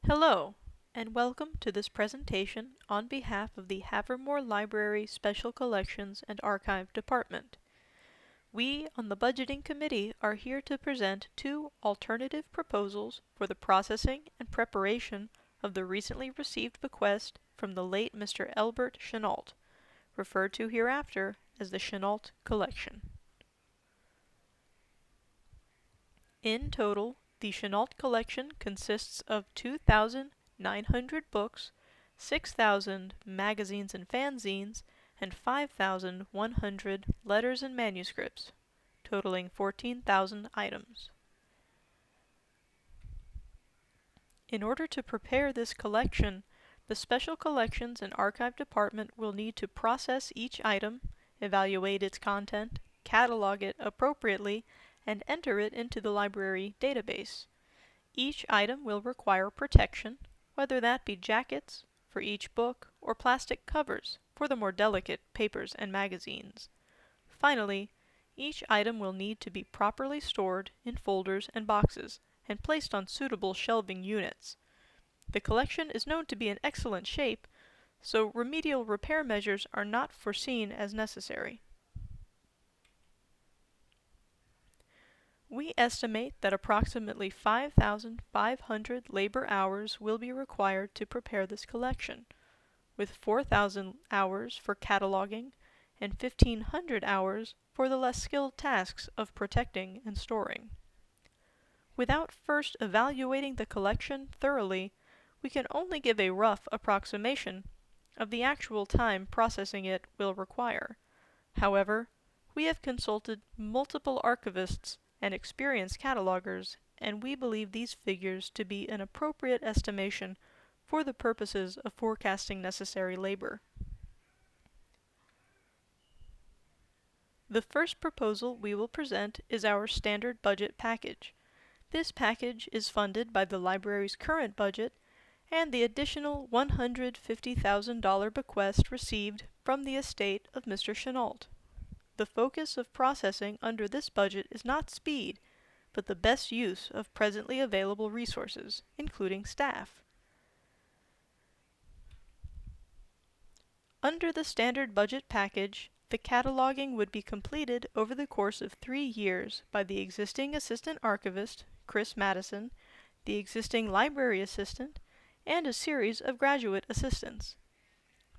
Hello, and welcome to this presentation on behalf of the Havermore Library Special Collections and Archive Department. We on the Budgeting Committee are here to present two alternative proposals for the processing and preparation of the recently received bequest from the late Mr. Elbert Chennault, referred to hereafter as the Chennault Collection. In total, the Chennault Collection consists of 2,900 books, 6,000 magazines and fanzines, and 5,100 letters and manuscripts, totaling 14,000 items. In order to prepare this collection, the Special Collections and Archive Department will need to process each item, evaluate its content, catalog it appropriately, and enter it into the library database. Each item will require protection, whether that be jackets for each book or plastic covers for the more delicate papers and magazines. Finally, each item will need to be properly stored in folders and boxes and placed on suitable shelving units. The collection is known to be in excellent shape, so remedial repair measures are not foreseen as necessary. We estimate that approximately 5,500 labor hours will be required to prepare this collection, with 4,000 hours for cataloging and 1,500 hours for the less skilled tasks of protecting and storing. Without first evaluating the collection thoroughly, we can only give a rough approximation of the actual time processing it will require. However, we have consulted multiple archivists and experienced catalogers, and we believe these figures to be an appropriate estimation for the purposes of forecasting necessary labor. The first proposal we will present is our standard budget package. This package is funded by the library's current budget and the additional $150,000 bequest received from the estate of Mr. Chennault. The focus of processing under this budget is not speed, but the best use of presently available resources, including staff. Under the standard budget package, the cataloging would be completed over the course of 3 years by the existing assistant archivist, Chris Madison, the existing library assistant, and a series of graduate assistants.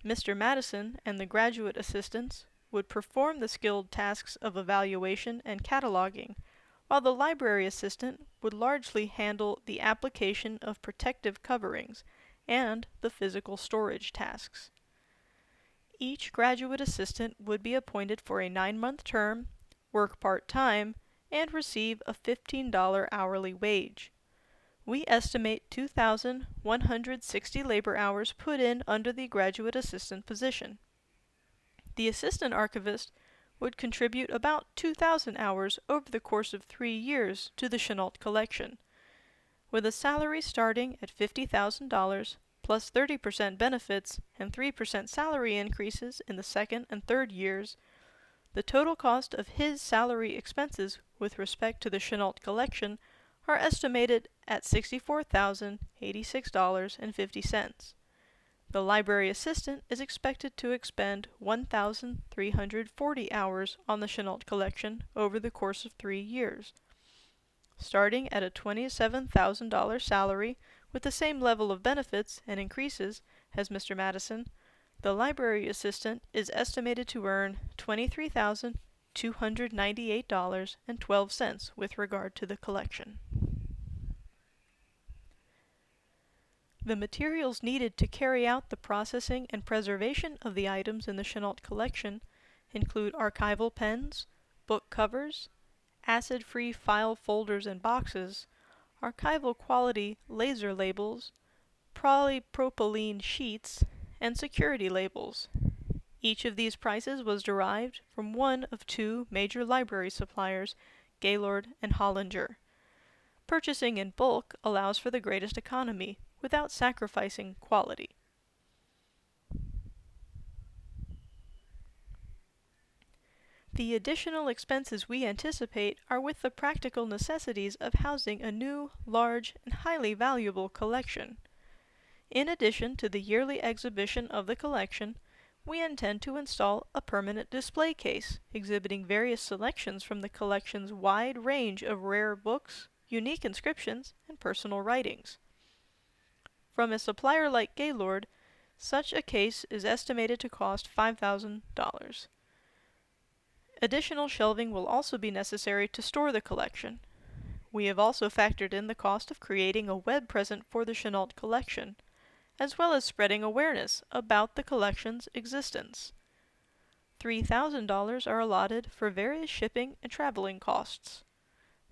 Mr. Madison and the graduate assistants would perform the skilled tasks of evaluation and cataloging, while the library assistant would largely handle the application of protective coverings and the physical storage tasks. Each graduate assistant would be appointed for a 9-month term, work part-time, and receive a $15 hourly wage. We estimate 2,160 labor hours put in under the graduate assistant position. The assistant archivist would contribute about 2,000 hours over the course of 3 years to the Chennault collection. With a salary starting at $50,000 plus 30% benefits and 3% salary increases in the second and third years, the total cost of his salary expenses with respect to the Chennault collection are estimated at $64,086.50. The library assistant is expected to expend 1,340 hours on the Chennault collection over the course of 3 years. Starting at a $27,000 salary with the same level of benefits and increases as Mr. Madison, the library assistant is estimated to earn $23,298.12 with regard to the collection. The materials needed to carry out the processing and preservation of the items in the Chennault collection include archival pens, book covers, acid-free file folders and boxes, archival quality laser labels, polypropylene sheets, and security labels. Each of these prices was derived from one of 2 major library suppliers, Gaylord and Hollinger. Purchasing in bulk allows for the greatest economy, without sacrificing quality. The additional expenses we anticipate are with the practical necessities of housing a new, large, and highly valuable collection. In addition to the yearly exhibition of the collection, we intend to install a permanent display case exhibiting various selections from the collection's wide range of rare books, unique inscriptions, and personal writings. From a supplier like Gaylord, such a case is estimated to cost $5,000. Additional shelving will also be necessary to store the collection. We have also factored in the cost of creating a web presence for the Chennault collection, as well as spreading awareness about the collection's existence. $3,000 are allotted for various shipping and traveling costs.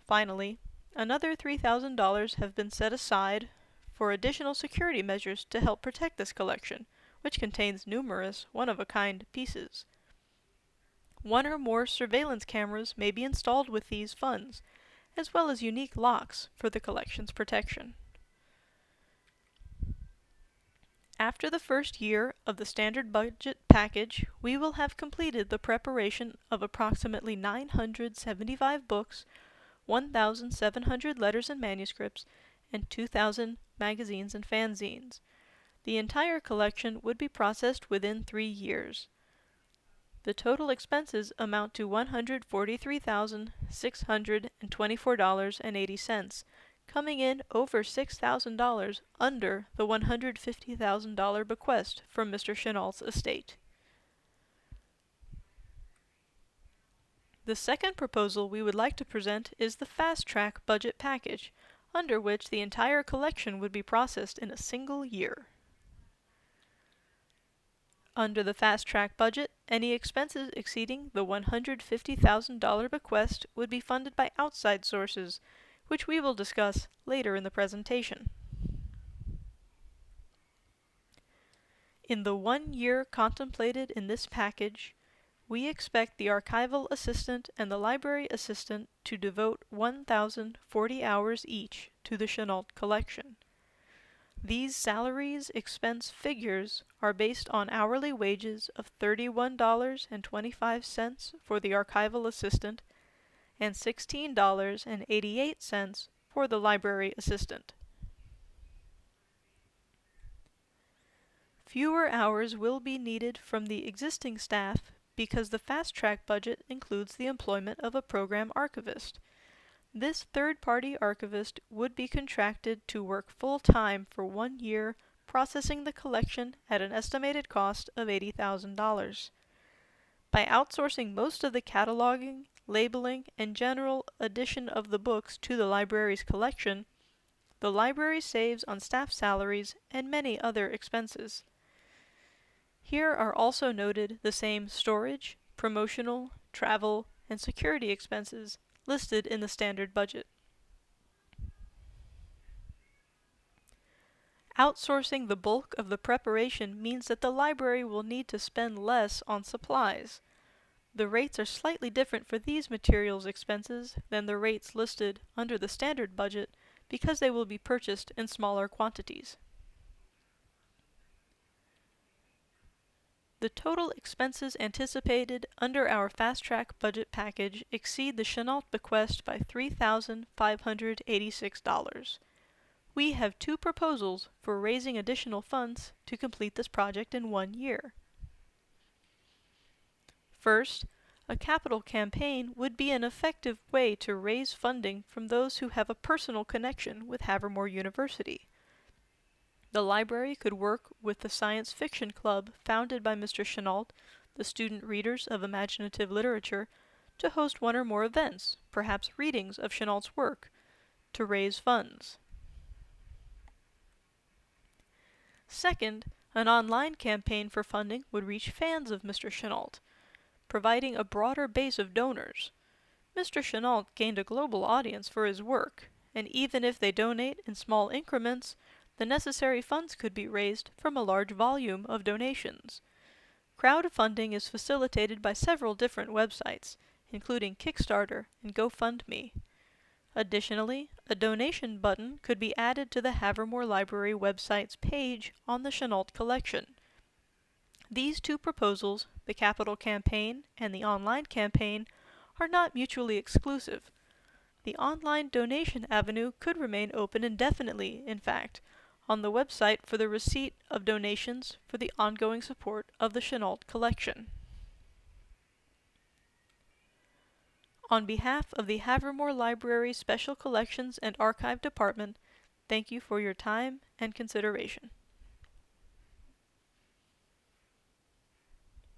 Finally, another $3,000 have been set aside for additional security measures to help protect this collection, which contains numerous one-of-a-kind pieces. One or more surveillance cameras may be installed with these funds, as well as unique locks for the collection's protection. After the first year of the standard budget package, we will have completed the preparation of approximately 975 books, 1,700 letters and manuscripts, and 2,000 magazines and fanzines. The entire collection would be processed within 3 years. The total expenses amount to $143,624.80, coming in over $6,000 under the $150,000 bequest from Mr. Chennault's estate. The second proposal we would like to present is the Fast Track budget package, under which the entire collection would be processed in a single year. Under the Fast Track budget, any expenses exceeding the $150,000 bequest would be funded by outside sources, which we will discuss later in the presentation. In the 1 year contemplated in this package, we expect the archival assistant and the library assistant to devote 1,040 hours each to the Chennault collection. These salaries expense figures are based on hourly wages of $31.25 for the archival assistant and $16.88 for the library assistant. Fewer hours will be needed from the existing staff because the Fast Track budget includes the employment of a program archivist. This third-party archivist would be contracted to work full-time for 1 year, processing the collection at an estimated cost of $80,000. By outsourcing most of the cataloging, labeling, and general addition of the books to the library's collection, the library saves on staff salaries and many other expenses. Here are also noted the same storage, promotional, travel, and security expenses listed in the standard budget. Outsourcing the bulk of the preparation means that the library will need to spend less on supplies. The rates are slightly different for these materials expenses than the rates listed under the standard budget because they will be purchased in smaller quantities. The total expenses anticipated under our Fast Track budget package exceed the Chennault bequest by $3,586. We have 2 proposals for raising additional funds to complete this project in 1 year. First, a capital campaign would be an effective way to raise funding from those who have a personal connection with Havermore University. The library could work with the Science Fiction Club founded by Mr. Chennault, the Student Readers of Imaginative Literature, to host 1 or more events, perhaps readings of Chennault's work, to raise funds. Second, an online campaign for funding would reach fans of Mr. Chennault, providing a broader base of donors. Mr. Chennault gained a global audience for his work, and even if they donate in small increments, the necessary funds could be raised from a large volume of donations. Crowdfunding is facilitated by several different websites, including Kickstarter and GoFundMe. Additionally, a donation button could be added to the Havermore Library website's page on the Chennault collection. These 2 proposals, the capital campaign and the online campaign, are not mutually exclusive. The online donation avenue could remain open indefinitely, in fact, on the website for the receipt of donations for the ongoing support of the Chennault collection. On behalf of the Havermore Library Special Collections and Archive Department, thank you for your time and consideration.